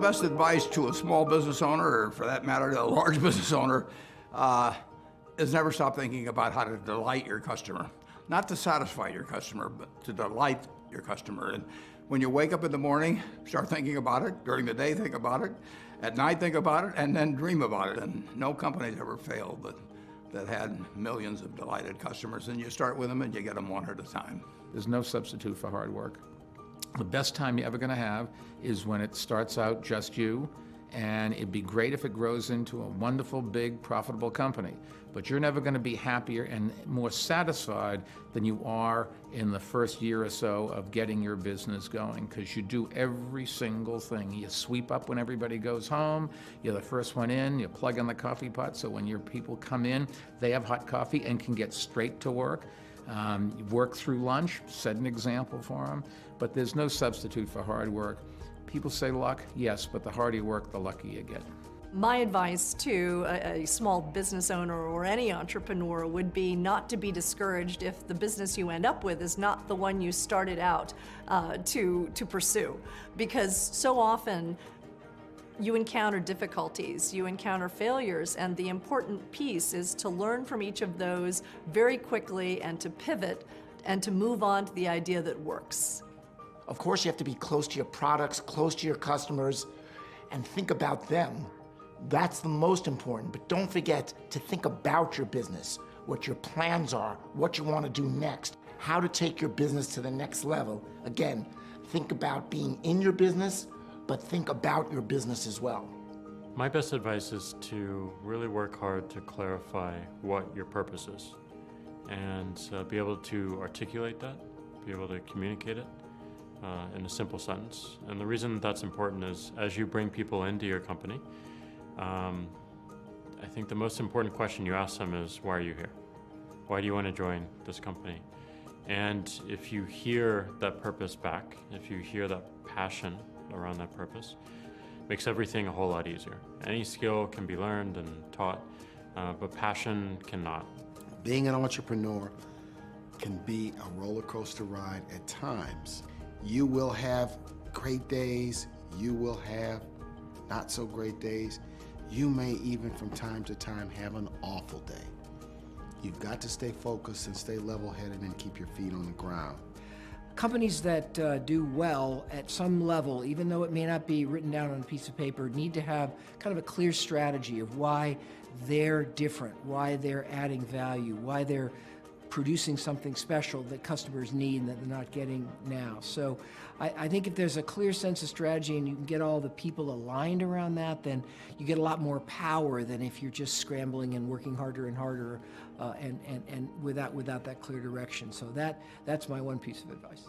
best advice to a small business owner, or for that matter, to a large business owner, is never stop thinking about how to delight your customer. Not to satisfy your customer, but to delight your customer. And when you wake up in the morning, start thinking about it. During the day, think about it. At night, think about it, and then dream about it. And no company's ever failed that had millions of delighted customers. And you start with them and you get them one at a time. There's no substitute for hard work. The best time you're ever going to have is when it starts out just you, and it'd be great if it grows into a wonderful, big, profitable company. But you're never going to be happier and more satisfied than you are in the first year or so of getting your business going, because you do every single thing. You sweep up when everybody goes home. You're the first one in. You plug in the coffee pot, so when your people come in, they have hot coffee and can get straight to work. You work through lunch, set an example for them, but there's no substitute for hard work. People say luck, yes, but the harder you work, the luckier you get. My advice to a small business owner or any entrepreneur would be not to be discouraged if the business you end up with is not the one you started out to pursue, because so often you encounter difficulties, you encounter failures, and the important piece is to learn from each of those very quickly and to pivot and to move on to the idea that works. Of course, you have to be close to your products, close to your customers, and think about them. That's the most important, but don't forget to think about your business, what your plans are, what you want to do next, how to take your business to the next level. Again, think about being in your business, but think about your business as well. My best advice is to really work hard to clarify what your purpose is and be able to articulate that, be able to communicate it in a simple sentence. And the reason that's important is as you bring people into your company, I think the most important question you ask them is, why are you here? Why do you want to join this company? And if you hear that purpose back, if you hear that passion around that purpose, makes everything a whole lot easier. Any skill can be learned and taught, but passion cannot. Being an entrepreneur can be a roller coaster ride at times. You will have great days, you will have not so great days. You may even from time to time have an awful day. You've got to stay focused and stay level-headed and keep your feet on the ground. Companies that do well at some level, even though it may not be written down on a piece of paper, need to have kind of a clear strategy of why they're different, why they're adding value, why they're producing something special that customers need and that they're not getting now. So I think if there's a clear sense of strategy and you can get all the people aligned around that, then you get a lot more power than if you're just scrambling and working harder and harder and without that clear direction. So that's my one piece of advice.